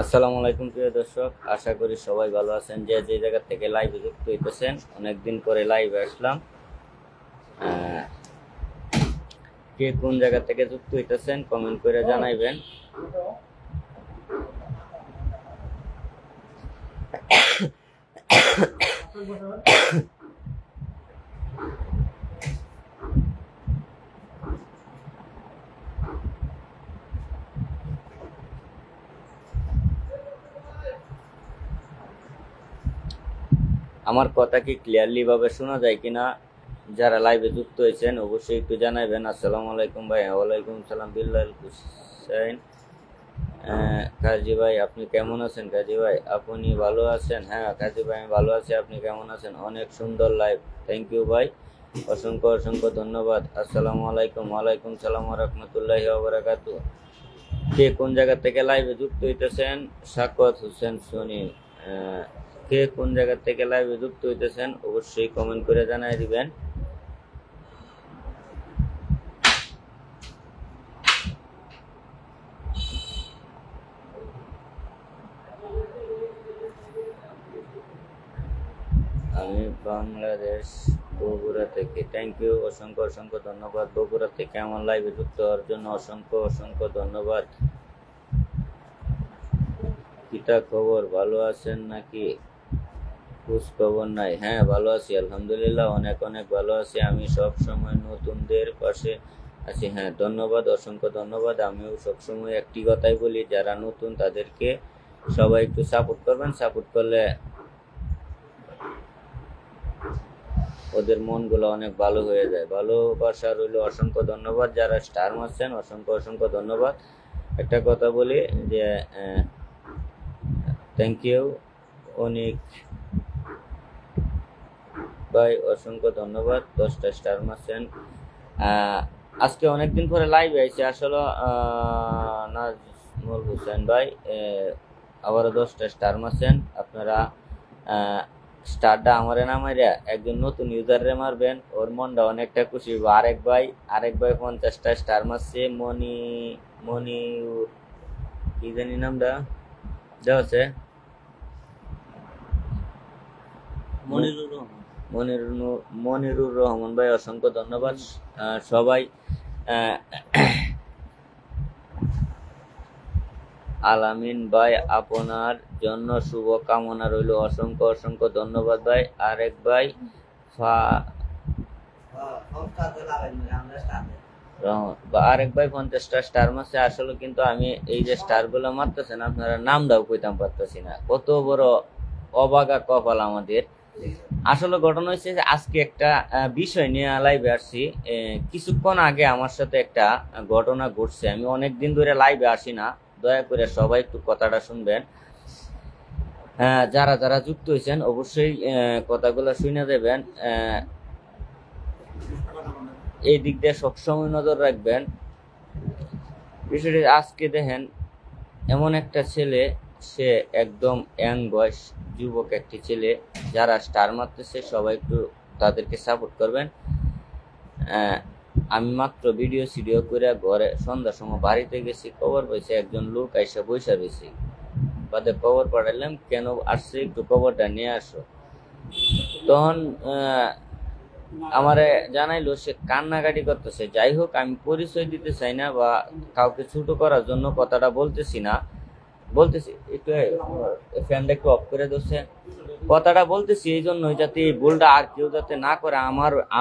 আসসালামু আলাইকুম প্রিয় দর্শক, আশা করি সবাই ভালো আছেন। যে যে জায়গা থেকে লাইভে যুক্ত হইতেছেন, অনেকদিন পরে লাইভে আসলাম। কে কোন জায়গা থেকে যুক্ত হইতেছেন কমেন্ট করে জানাইবেন। আমার কথা কি ক্লিয়ারলি ভাবে শোনা যায় কিনা? যারা লাইভে যুক্ত হয়েছেন অবশ্যই একটু জানাইবেন। আসসালামু আলাইকুম ভাই। ওয়ালাইকুম সালাম বিল্লাল হুসাইন। কাজী ভাই আপনি কেমন আছেন? কাজী ভাই আপনি ভালো আছেন? হ্যাঁ কাজী ভাই আমি ভালো আছি। আপনি কেমন আছেন? অনেক সুন্দর লাইভ, থ্যাংক ইউ ভাই, অসংখ্য অসংখ্য ধন্যবাদ। আসসালামু আলাইকুম। ওয়ালাইকুম সালাম ওয়া রাহমাতুল্লাহি ওয়া বারাকাতুহু। কে কোন জায়গা থেকে লাইভে যুক্ত হইতেছেন? সাকওয়াত হোসেন সনি। কে কোন জায়গা থেকে লাইভে যুক্ত হইতেছেন অবশ্যই কমেন্ট করে জানাই দিবেন। আমি বাংলাদেশ বগুড়া থেকে, থ্যাংক ইউ, অসংখ্য অসংখ্য ধন্যবাদ। বগুড়া থেকে আমার লাইভে যুক্ত হওয়ার জন্য অসংখ্য অসংখ্য ধন্যবাদ। কিতা খবর, ভালো আছেন নাকি? খোঁজ খবর নাই। হ্যাঁ ভালো আছি আলহামদুলিল্লাহ, অনেক অনেক ভালো আছি। আমি সব সময় নতুনদের পাশে আছি। হ্যাঁ ধন্যবাদ, অসংখ্য ধন্যবাদ। আমিও সবসময় একটি কথাই বলি, যারা নতুন তাদেরকে সবাই একটু সাপোর্ট করবেন। সাপোর্ট করলে ওদের মনগুলো অনেক ভালো হয়ে যায়। ভালোবাসা রইল, অসংখ্য ধন্যবাদ। যারা স্টার মারছেন অসংখ্য অসংখ্য ধন্যবাদ। একটা কথা বলি যে থ্যাংক ইউ অনেক ভাই, অসংখ্য ধন্যবাদ। 10টা স্টার মারছেন। আজকে অনেকদিন পরে লাইভে আইছে আসলে। নাজমুল হোসেন ভাই আবারও 10টা স্টার মারছেন। আপনারা স্টারটা আমারে না মারিয়া একজন নতুন ইউজারে মারবেন, ওর মনটা অনেকটা খুশি হইব। আরেক ভাই 50টা স্টার মারছে। মনি কি জানি নামটা দেওয়া আছে, মনিরুর রহমান ভাই, অসংখ্য ধন্যবাদ। সবাই আলামিন ভাই আপনার জন্য শুভ কামনা রইল, অসংখ্য অসংখ্য ধন্যবাদ ভাই। আরেক ভাই আরেক ভাই 50টা স্টার মারছে। আসলে কিন্তু আমি এই যে স্টার গুলো মারতেছেন আপনারা নামটাও কইতাম পারতেছি না, কত বড় অবাগা কপাল আমাদের। আসলে ঘটনা হয়েছে যে আজকে একটা বিষয় নিয়ে লাইভে আসছি। কিছুক্ষণ আগে আমার সাথে একটা ঘটনা ঘটছে। আমি অনেকদিন ধরে লাইভে আসি না, দয়া করে সবাই একটু কথাটা শুনবেন। যারা যারা যুক্ত হয়েছেন অবশ্যই কথাগুলো শুনে দেবেন। এই দিক দিয়ে সবসময় নজর রাখবেন। বিষয়টি আজকে দেখেন, এমন একটা ছেলে, সে একদম ইয়াং বয়স, যুবক একটি ছেলে। যারা স্টার মারতেছে সবাই একটু তাদেরকে সাপোর্ট করবেন। আমি মাত্র ভিডিও করে ঘরে সন্ধ্যার সময় বাড়িতে গেছি, খবর পাইছি একজন লোক আইসা বৈশা রয়েছে। বাদে খবর পাঠাইলাম, কেন আসছে একটু খবরটা নিয়ে আসো। তখন আমারে জানাইলো সে কান্নাকাটি করতেছে। যাই হোক, আমি পরিচয় দিতে চাই না বা কাউকে ছোট করার জন্য কথাটা বলতেছি না, বলতেছি একটু ফ্যানটা একটু অফ করে দিচ্ছে। কথাটা বলতেছি এই জন্যই যাতে এই ভুলটা আর কেউ যাতে না করে।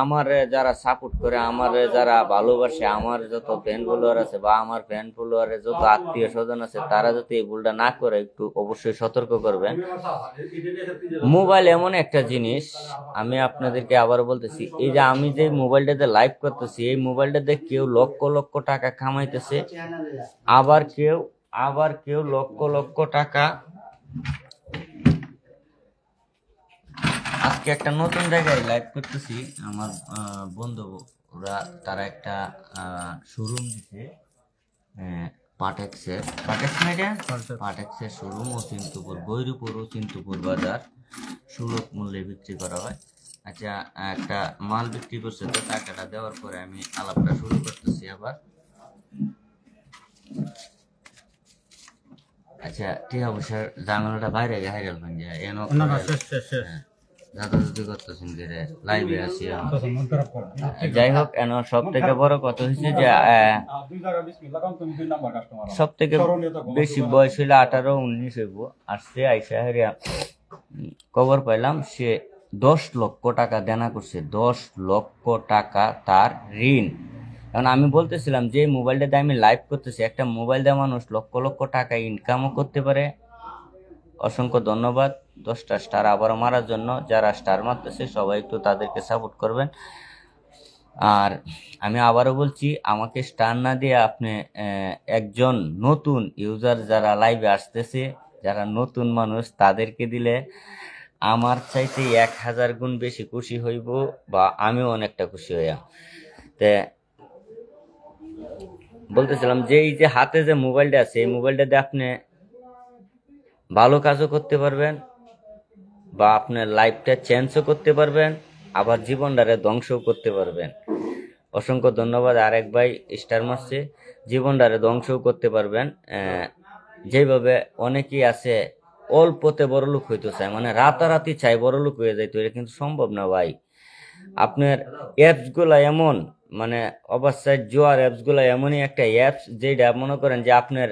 আমার যারা সাপোর্ট করে, আমার যারা ভালোবাসে, আমার যত ফ্যান ফলোয়ার আছে বা আমার ফ্যান ফলোয়ারের যত আত্মীয় স্বজন আছে, তারা যাতে এই ভুলটা না করে একটু অবশ্যই সতর্ক করবেন। মোবাইল এমন একটা জিনিস, আমি আপনাদেরকে আবার বলতেছি, এই যে আমি যে মোবাইলটাতে লাইভ করতেছি, এই মোবাইলটাতে কেউ লক্ষ লক্ষ টাকা কামাইতেছে, আবার কেউ লক্ষ লক্ষ টাকা। আজকে একটা নতুন জায়গায় লাইভ করতেছি। আমার বন্ধুরা তারা একটা শোরুম দিছে, পাটেক্সের শোরুম অচিন্তপুর, বৈরুপুর অচিন্তপুর বাজার, সুলভ মূল্যে বিক্রি করা হয়। আচ্ছা, একটা মাল বিক্রি করছে, তো টাকাটা দেওয়ার পরে আমি আলাপটা শুরু করতেছি। আবার আচ্ছা ঠিক অবশ্যই জানালাটা বাইরে হাইরাল গেলবেন যে এনো দাদা যদি করতেছেন যে লাইভে আসি যাই হোক এনো সব থেকে বড় কথা হচ্ছে যে সব থেকে বেশি বয়স হইলে 18-19 হইব আসছে আইসা হেরিয়া খবর পাইলাম সে 10 লক্ষ টাকা দেনা করছে, 10 লক্ষ টাকা তার ঋণ। কারণ আমি বলতেছিলাম যে মোবাইলটা দিয়ে আমি লাইভ করতেছি, একটা মোবাইল দিয়ে মানুষ লক্ষ লক্ষ টাকা ইনকামও করতে পারে। অসংখ্য ধন্যবাদ 10টা স্টার আবারও মারার জন্য। যারা স্টার মারতেছে সবাই একটু তাদেরকে সাপোর্ট করবেন। আর আমি আবারও বলছি, আমাকে স্টার না দিয়ে আপনি একজন নতুন ইউজার যারা লাইভে আসতেছে, যারা নতুন মানুষ, তাদেরকে দিলে আমার চাইতে 1000 গুণ বেশি খুশি হইব, বা আমিও অনেকটা খুশি হইয়া। তে বলতেছিলাম যে এই যে হাতে যে মোবাইলটা আছে, এই মোবাইলটা দিয়ে আপনি ভালো কাজও করতে পারবেন, বা আপনার লাইফটা চেঞ্জও করতে পারবেন, আবার জীবনটারে ধ্বংসও করতে পারবেন। অসংখ্য ধন্যবাদ। আরেক ভাই স্টার মারছে, জীবনটারে ধ্বংসও করতে পারবেন। যেভাবে অনেকেই আছে অল্পতে বড়লোক হইতে চায়, মানে রাতারাতি চাই বড়লোক হয়ে যাইতো, এটা কিন্তু সম্ভব না ভাই। আপনার অ্যাপস গুলা এমন, মানে অবশ্যই জোয়ার অ্যাপস গুলা এমনই একটা অ্যাপস যেটা মনে করেন যে আপনার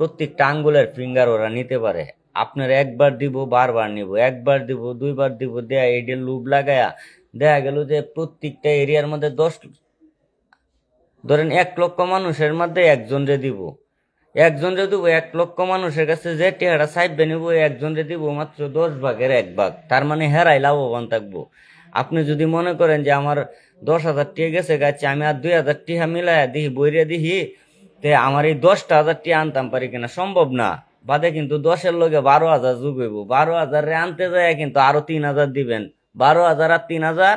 প্রত্যেকটা আঙ্গুলের ফিঙ্গার ওরা নিতে পারে। আপনার একবার দিব বারবার নিব, একবার দিব দুইবার দিব, দেয়া এইটা লুপ লাগায়া দেখা গেল যে প্রত্যেকটা এরিয়ার মধ্যে 10 ধরেন 1 লক্ষ মানুষের মধ্যে একজনরে দিব, 1 লক্ষ মানুষের কাছে যে টিহাটা চাইবে নিব, একজনরে দিব মাত্র 10 ভাগের 1 ভাগ। তার মানে হেরাই লাভবান থাকবো। আপনি যদি মনে করেন যে আমার 10,000 টিহা গেছে গাছে, আমি আর 2,000 টিহা মিলাইয়া দিহি বইরে দিহি, তে আমার এই 10,000 টিহা আনতাম পারি কিনা? সম্ভব না। বাদে কিন্তু 10-এর লগে 12,000 যোগ হইব, 12,000 আনতে যায় কিন্তু আরো 3,000 দিবেন, 12,000 আর 3,000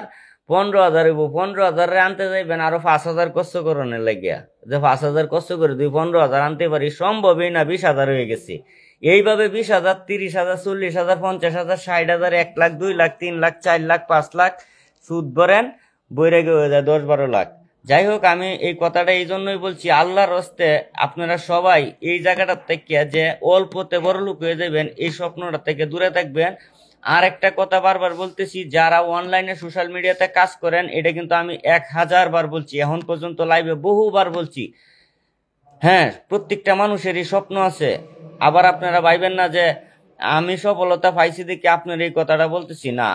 15,000 হইব। 15,000 আনতে যাইবেন আরো 5,000 কষ্ট করণের লাগিয়া, যে 5,000 কষ্ট করে 15,000 আনতে পারি, সম্ভবই না। 20,000 হয়ে গেছে। এইভাবে 20,000, 30,000, 40,000, 50,000, 60,000, 1 লাখ, 2 লাখ, 3 লাখ, 4 লাখ, 5 লাখ সুদ ভরেন, বইরে হয়ে যায় 10-12 লাখ। যাই হোক, আমি এই কথাটা এই জন্যই বলছি, আল্লাহর হস্তে আপনারা সবাই এই জায়গাটার থেকে যে অল্পতে বড় লোক হয়ে যাবেন, এই স্বপ্নটা থেকে দূরে থাকবেন। আর একটা কথা বারবার বলতেছি, যারা অনলাইনে সোশ্যাল মিডিয়াতে কাজ করেন, এটা কিন্তু আমি 1000 বার বলছি, এখন পর্যন্ত লাইভে বহুবার বলছি। হ্যাঁ, প্রত্যেকটা মানুষেরই স্বপ্ন আছে। আবার আপনারা ভাইবেন না যে আমি সফলতা পাইছি দেখে আপনার এই কথাটা বলতেছি না।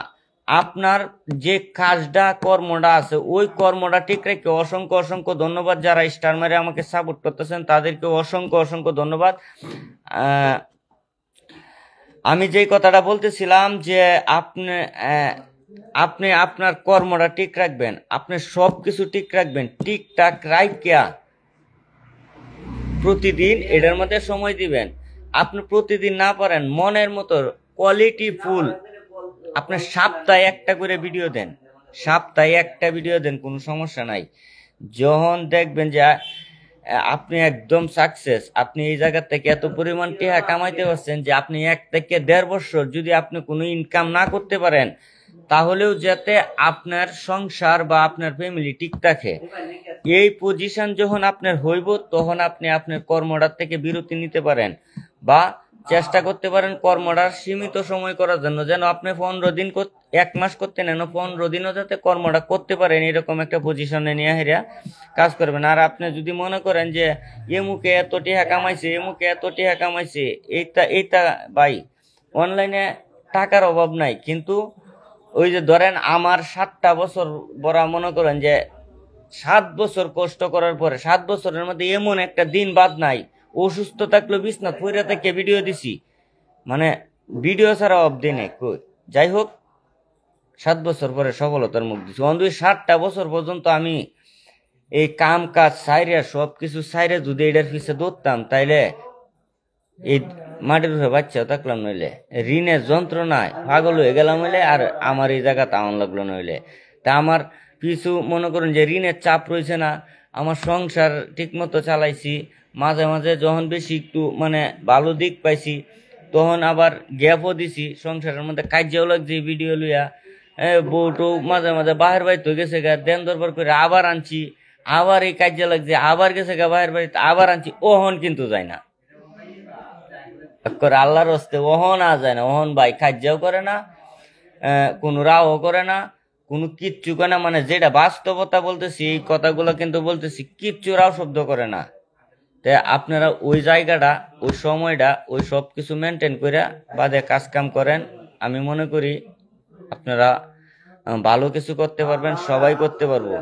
আপনার যে কাজটা কর্মটা আছে, ওই কর্মটা ঠিক রেখে অসংখ্য অসংখ্য ধন্যবাদ। যারা স্টার মেরে আমাকে সাপোর্ট করতেছেন তাদেরকে অসংখ্য অসংখ্য ধন্যবাদ। আমি যেই কথাটা বলতেছিলাম যে আপনি আপনার কর্মটা ঠিক রাখবেন, আপনি সবকিছু ঠিক রাখবেন, ঠিকঠাক রাখিয়া প্রতিদিন এটার মধ্যে সময় দিবেন। আপনি প্রতিদিন না পারেন, মনের মতো কোয়ালিটি ফুল আপনি সপ্তাহে একটা করে ভিডিও দেন, সপ্তাহে একটা ভিডিও দেন, কোনো সমস্যা নাই। যখন দেখবেন যে আপনি একদম সাকসেস, আপনি এই জায়গা থেকে এত পরিমাণ টাকা কামাইতে পারছেন যে আপনি 1 থেকে 1.5 বছর যদি আপনি কোনো ইনকাম না করতে পারেন, তাহলেও যাতে আপনার সংসার বা আপনার ফ্যামিলি ঠিক থাকে, এই পজিশন যখন আপনার হইব, তখন আপনি আপনার কর্মটার থেকে বিরতি নিতে পারেন, বা চেষ্টা করতে পারেন কর্মটার সীমিত সময় করার জন্য। যেন আপনি 15 দিন 1 মাস করতে নেন, 15 দিনও যাতে কর্মটা করতে পারেন, এরকম একটা পজিশনে নিয়ে হেরা কাজ করবেন। আর আপনি যদি মনে করেন যে এমুকে এত টাকা কামাইছে, এমুকে এত টাকা কামাইছে, এইটা ভাই, অনলাইনে টাকার অভাব নাই, কিন্তু ওই যে ধরেন আমার 7টা বছর বড়, মনে করেন যে 7 বছর কষ্ট করার পরে 7 বছরের মধ্যে এমন একটা দিন বাদ নাই অসুস্থ থাকলো বিছনা পইরা থেকে ভিডিও দিছি, মানে ভিডিও ছাড়া অবদিনে কই। যাই হোক, 7 বছর পরে সফলতার মুখ দিছি। অন্তত 7টা বছর পর্যন্ত আমি এই কাম কাজ সাইরে, সবকিছু সাইরে যদি এটার পিছে দৌড়তাম, তাইলে এই মাটির উপরে বাচ্চাও থাকলাম নইলে, ঋণের যন্ত্রণায় পাগল হয়ে গেলাম হইলে, আর আমার এই জায়গা তাওয়ান লাগলো নইলে। তা আমার পিছু মনে করুন যে ঋণের চাপ রয়েছে না, আমার সংসার ঠিক মতো চালাইছি। মাঝে মাঝে যখন বেশি একটু মানে ভালো দিক পাইছি, তখন আবার গ্যাপও দিছি সংসারের মধ্যে, কাজেও লাগছে ভিডিও লইয়া। বউটো মাঝে মাঝে বাহির বাড়িতে হয়ে গেছে গা, দেন দরবার করে আবার আনছি, আবার এই কাজে লাগছে, আবার গেছে গা বাহির বাড়িতে, আবার আনছি, ওহন কিন্তু যায় না। করে আল্লাহর হস্তে ওহন আ যায় না, ওহন ভাই খাজ্যাও করে না, কোনো রাও করে না, কোনো কিচ্ছু করে না, মানে যেটা বাস্তবতা বলতেছি এই কথাগুলো কিন্তু বলতেছি, কিচ্ছু রাও শব্দ করে না। তাই আপনারা ওই জায়গাটা, ওই সময়টা, ওই সব কিছু মেনটেন করে বাদে কাজ কাম করেন। আমি মনে করি আপনারা ভালো কিছু করতে পারবেন, সবাই করতে পারবো।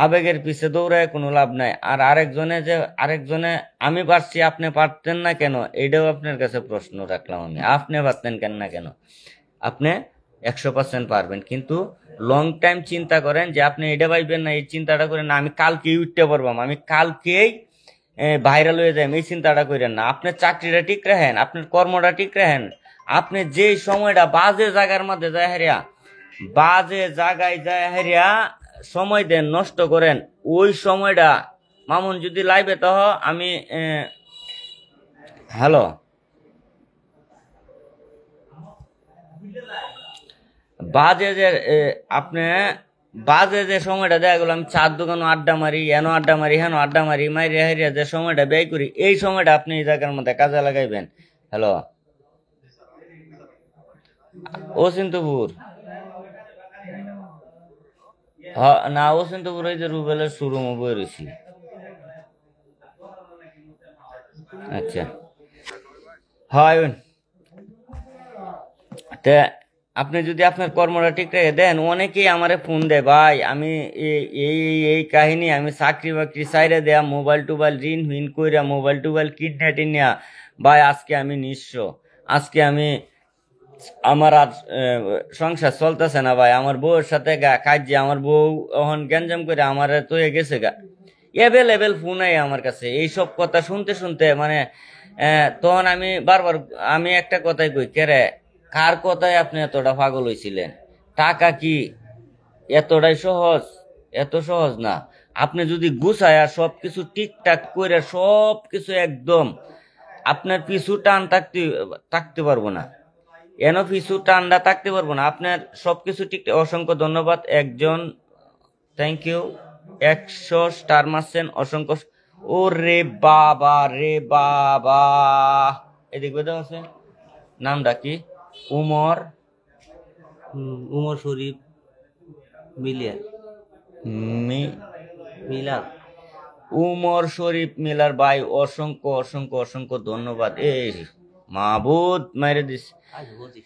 আবেগের পিছে দৌড়ায় কোনো লাভ নাই। আর আরেকজনে আমি পারছি আপনি পারতেন না কেন, এইটাও আপনার কাছে প্রশ্ন রাখলাম আমি। আপনি পারতেন কেন না কেন? আপনি 100% পারবেন, কিন্তু লং টাইম চিন্তা করেন যে আপনি এটা পাইবেন না, এই চিন্তাটা করেন না আমি কালকেই উঠতে পারবাম, আমি কালকেই ভাইরাল হয়ে যাই, এই চিন্তাটা করেন না। আপনার চাকরিটা ঠিক রাখেন, আপনার কর্মটা ঠিক রাখেন। আপনি যে সময়টা বাজে জায়গার মধ্যে যায় হারিয়া, বাজে জায়গায় যায় হারিয়া সময় দেন, নষ্ট করেন, ওই সময়টা মামুন যদি লাইভে তো আমি হ্যালো, বাজে যে আপনি বাজে যে সময়টা দেখা গেল আমি চার দোকানে আড্ডা মারি, এনো আড্ডা মারি, হেন আড্ডা মারি, মাইরিয়া হারিয়া যে সময়টা ব্যয় করি, এই সময়টা আপনি এই জায়গার মধ্যে কাজে লাগাইবেন। হ্যালো ও সিন্তুপুর, না ও সিন্তুপুর ওই যে রুবেলের শোরুমে বই রয়েছি। আচ্ছা হয় তে আপনি যদি আপনার কর্মটা ঠিক রেখে দেন, অনেকেই আমারে ফোন দেয়, ভাই আমি এই কাহিনী, আমি চাকরি বাকরি সাইরে দেয়া, মোবাইল টোবাইল ঋণ হুইন কইরা, মোবাইল টোবাইল কিডন্যাপ টিনিয়া, ভাই আজকে আমি নিঃস্ব, আজকে আমি আমার আর সংসার চলতেছে না ভাই, আমার বউয়ের সাথে কাজে, আমার বউ এখন গ্যাঞ্জাম করে আমার তো গেছে গা। এভেলেবেল ফোন আই আমার কাছে, এইসব কথা শুনতে শুনতে মানে তখন আমি বারবার আমি একটা কথাই কই, কেরে কার কথায় আপনি এতটা পাগল হয়েছিলেন? টাকা কি এতটাই সহজ? এত সহজ না। আপনি যদি গুছায়া সবকিছু ঠিকঠাক করে সবকিছু একদম, আপনার পিছু টান থাকতে থাকতে পারবো না, এন পিছু টানটা থাকতে পারবো না, আপনার সবকিছু ঠিক। অসংখ্য ধন্যবাদ একজন, থ্যাংক ইউ, 100 স্টার মারছেন, অসংখ্য। ও রে বাবা রে বাবা, এদিক বেদা আছে, নামটা কি? উমর, উমর শরীফ মিলিয়ার মিলার, উমর শরীফ মিলার ভাই, অসংখ্য অসংখ্য অসংখ্য ধন্যবাদ। এই মাহবুদ মাইরে দিস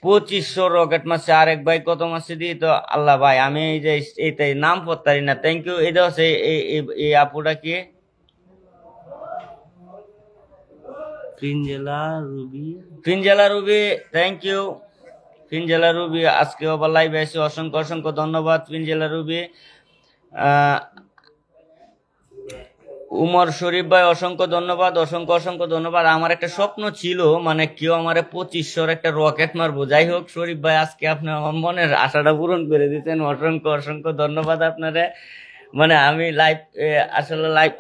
2500 রকেট মারছে। আরেক ভাই কত মারছে দিই তো আল্লাহ ভাই, আমি এই যে এইটাই নাম পড়তারি না। Thank you. এটা হচ্ছে এই আপুটা কি? ফিনজেলা রুবি, থ্যাংক ইউ ফিনজেলা রুবি, আজকে আবার লাইভে এসে অসংখ্য অসংখ্য ধন্যবাদ ফিনজেলা রুবি। উমর শরীফ ভাই অসংখ্য ধন্যবাদ, অসংখ্য অসংখ্য ধন্যবাদ। আমার একটা স্বপ্ন ছিল, মানে কেউ আমার 2500 একটা রকেট মারবো। যাই হোক শরীফ ভাই, আজকে আপনি আমার মনের আশাটা পূরণ করে দিচ্ছেন, অসংখ্য অসংখ্য ধন্যবাদ আপনারে। মানে আমি লাইভ, আসলে লাইভ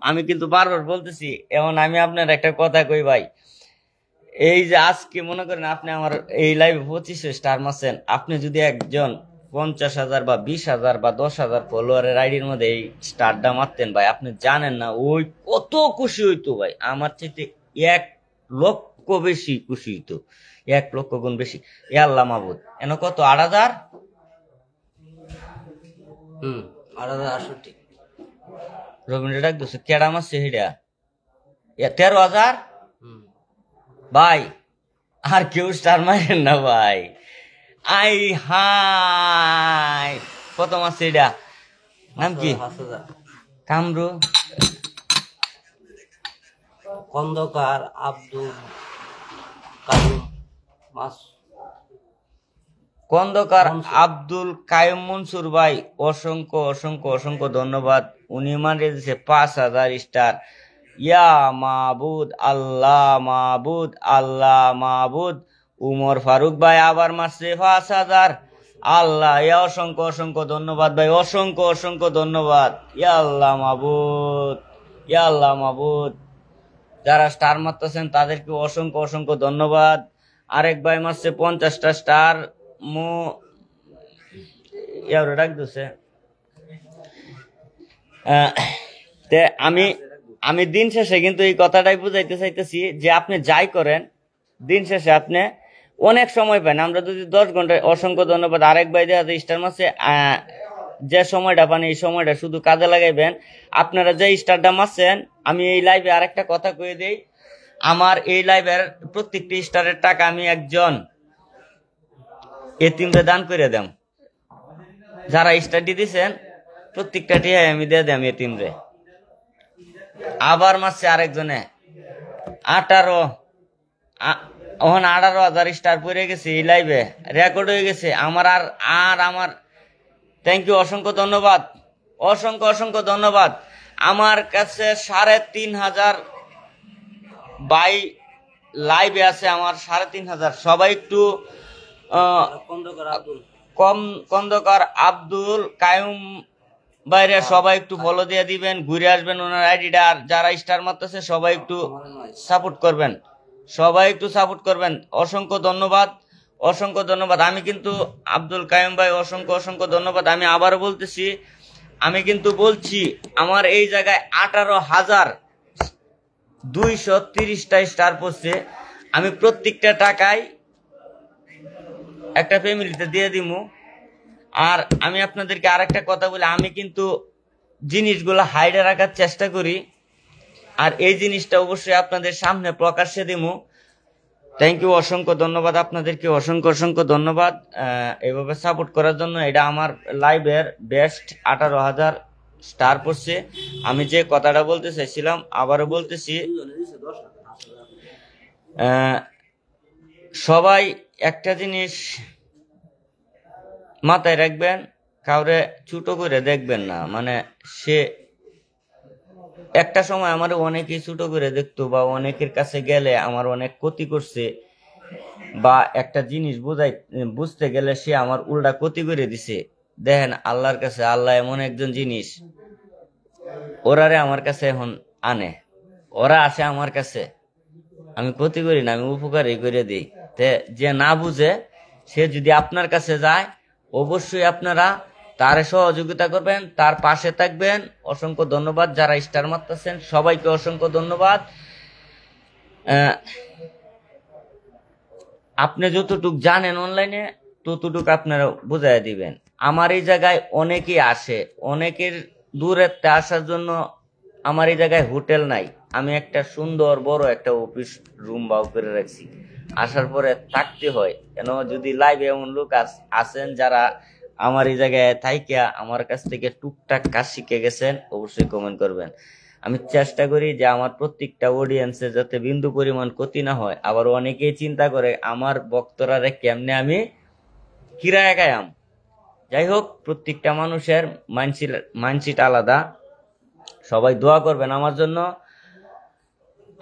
আমি কিন্তু বারবার বলতেছি, এখন আমি আপনার একটা কথা কই ভাই, এই যে আজকে মনে করেন আপনি আমার এই লাইভে 2500 স্টার মারছেন, আপনি যদি একজন 50,000 বা 20,000 বা 10,000 ফলোয়ারের আইডির মধ্যে এই স্টারটা মারতেন ভাই, আপনি জানেন না ওই কত খুশি হইতো ভাই, আমার চাইতে 1 লক্ষ বেশি খুশি হইতো, 1 লক্ষ গুণ বেশি। এ আল্লাহ মাহবুদ, এন কত 8,000, 8,068 রবীন্দ্র ডাক দিচ্ছে কেডা মারছে হিডা 13,000 ভাই, আর কেউ স্টার মারেন না ভাই। আই হাই, কত মারছে এটা, নাম কি? কামরু খন্দকার আব্দুল কাইম খন্দকার আব্দুল কাইম মনসুর ভাই, অসংখ্য অসংখ্য অসংখ্য ধন্যবাদ। উনি মানে দিচ্ছে 5,000 স্টার। ইয়া মাহবুদ, আল্লাহ মাহবুদ, আল্লাহ মাহবুদ। উমর ফারুক ভাই আবার মারছে 5,000। আল্লাহ, ইয়া অসংখ্য অসংখ্য ধন্যবাদ ভাই, অসংখ্য অসংখ্য ধন্যবাদ। ইয়া আল্লাহ মাহবুদ, ইয়া আল্লাহ মাহবুদ। যারা স্টার মারতেছেন তাদেরকে অসংখ্য অসংখ্য ধন্যবাদ। আরেক ভাই মারছে 50টা স্টার, মো ইয়ার ডাক দিছে। আমি দিন শেষে কিন্তু এই কথাটাই বুঝাইতে চাইতেছি যে আপনি যাই করেন, দিন শেষে আপনি অনেক সময় পান। আমরা যদি 10 ঘন্টা, অসংখ্য ধন্যবাদ। আরেক ভাই দেওয়া স্টার মাসে যে সময়টা পান এই সময়টা শুধু কাজে লাগাইবেন। আপনারা যে স্টারটা মারছেন, আমি এই লাইভে আরেকটা কথা কয়ে দিই, আমার এই লাইভের প্রত্যেকটি স্টারের টাকা আমি একজন এতিমরে দান করে দেম। যারা স্টারটি দিচ্ছেন প্রত্যেকটা টিয়া আমি দিয়ে দেম এতিমরে। আবার মারছে আরেকজনে 18,000 স্টার পড়ে গেছে এই লাইভে, রেকর্ড হয়ে গেছে আমার। আর আমার থ্যাংক ইউ, অসংখ্য ধন্যবাদ, অসংখ্য ধন্যবাদ। আমার কাছে 3,500 বাই লাইভে আছে, আমার 3,500। সবাই একটু কন্দকার আব্দুল কায়ুম বাইরে সবাই একটু ফলো দিয়ে দিবেন, ঘুরে আসবেন ওনার আইডিটা। আর যারা স্টার মারতেছে সবাই একটু সাপোর্ট করবেন, সবাই একটু সাপোর্ট করবেন। অসংখ্য ধন্যবাদ, অসংখ্য ধন্যবাদ। আমি কিন্তু আব্দুল কায়ুম ভাই অসংখ্য ধন্যবাদ। আমি আবারও বলতেছি, আমি কিন্তু বলছি আমার এই জায়গায় 18,230টা স্টার পড়ছে। আমি প্রত্যেকটা টাকায় একটা ফ্যামিলিতে দিয়ে দিমু। আর আমি আপনাদেরকে আরেকটা কথা বলি, আমি কিন্তু জিনিসগুলো হাইডে রাখার চেষ্টা করি, আর এই জিনিসটা অবশ্যই আপনাদের সামনে প্রকাশ্যে দিমু। থ্যাংক ইউ, অসংখ্য ধন্যবাদ আপনাদেরকে, অসংখ্য ধন্যবাদ এইভাবে সাপোর্ট করার জন্য। এটা আমার লাইভের বেস্ট 18,000 স্টার পড়ছে। আমি যে কথাটা বলতে চাইছিলাম আবারও বলতেছি, সবাই একটা জিনিস মাথায় রাখবেন, কাউরে ছোট করে দেখবেন না। মানে সে একটা সময় আমার অনেকেই ছোট করে দেখতো, বা অনেকের কাছে গেলে আমার অনেক ক্ষতি করছে, বা একটা জিনিস বুঝতে গেলে সে আমার উল্টা ক্ষতি করে দিছে। দেখেন আল্লাহর কাছে, আল্লাহ এমন একজন জিনিস, ওরারে আমার কাছে এখন আনে, ওরা আসে আমার কাছে, আমি ক্ষতি করি না, আমি উপকারই করে দিই। যে না বুঝে সে যদি আপনার কাছে যায়, অবশ্যই আপনারা তার সহযোগিতা করবেন, তার পাশে থাকবেন। অসংখ্য ধন্যবাদ যারা স্টার মারতেছেন, সবাইকে অসংখ্য ধন্যবাদ। আপনি যতটুক জানেন অনলাইনে ততটুক আপনারা বুঝাই দিবেন। আমার এই জায়গায় অনেকেই আসে, অনেকের দূরের আসার জন্য আমার এই জায়গায় হোটেল নাই। আমি একটা সুন্দর বড় একটা অফিস রুম বাউ করে রাখছি, আসার পরে থাকতে হয়। কেন যদি লাইভে এমন লোক আছেন যারা আমার এই জায়গায় থাইকা আমার কাছ থেকে টুকটাক কাজ শিখে গেছেন, অবশ্যই কমেন্ট করবেন। আমি চেষ্টা করি যে আমার প্রত্যেকটা অডিয়েন্সে যাতে বিন্দু পরিমাণ ক্ষতি না হয়। আবার অনেকেই চিন্তা করে আমার বক্তরারে কেমনে আমি কিরায় গায়াম। যাই হোক, প্রত্যেকটা মানুষের মাইন্ডসেট আলাদা। সবাই দোয়া করবেন আমার জন্য।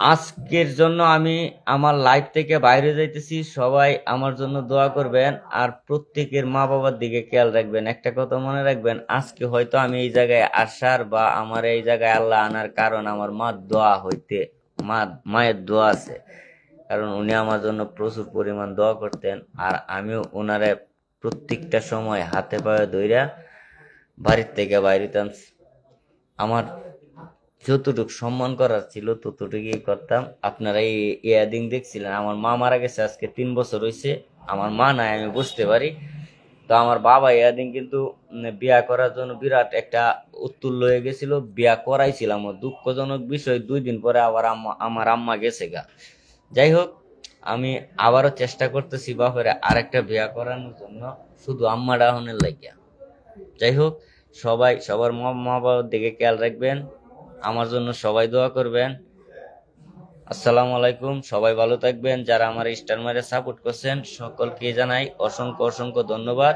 আজকের জন্য আমি আমার লাইফ থেকে বাইরে যাইতেছি, সবাই আমার জন্য দোয়া করবেন। আর প্রত্যেকের মা বাবার দিকে খেয়াল রাখবেন। একটা কথা মনে রাখবেন, আজকে হয়তো আমি এই জায়গায় আসার বা আমার এই জায়গায় আল্লাহ আনার কারণ আমার মায়ের দোয়া আছে। কারণ উনি আমার জন্য প্রচুর পরিমাণ দোয়া করতেন, আর আমিও ওনারে প্রত্যেকটা সময় হাতে পায়ে ধইরা বাড়ির থেকে বাইরেতাম। আমার যতটুকু সম্মান করার ছিল ততটুকুই করতাম। আপনারা এই ইয়াদিন দেখছিলেন, আমার মা মারা গেছে আজকে 3 বছর হয়েছে। আমার মা নাই, আমি বুঝতে পারি। তো আমার বাবা ইয়াদিন কিন্তু বিয়া করার জন্য বিরাট একটা উত্তুল্য হয়ে গেছিল, বিয়া করাইছিলাম। দুঃখজনক বিষয়, 2 দিন পরে আবার আমার আম্মা গেছে গা। যাই হোক, আমি আবারও চেষ্টা করতেছি বাপের আরেকটা বিয়া করানোর জন্য, শুধু আম্মা ডাহনের লাগিয়া। যাই হোক, সবাই সবার মা বাবার দিকে খেয়াল রাখবেন, আমার জন্য সবাই দোয়া করবেন। আসসালামু আলাইকুম, সবাই ভালো থাকবেন। যারা আমার স্টার মারে সাপোর্ট করছেন সকলকে জানাই অসংখ্য ধন্যবাদ।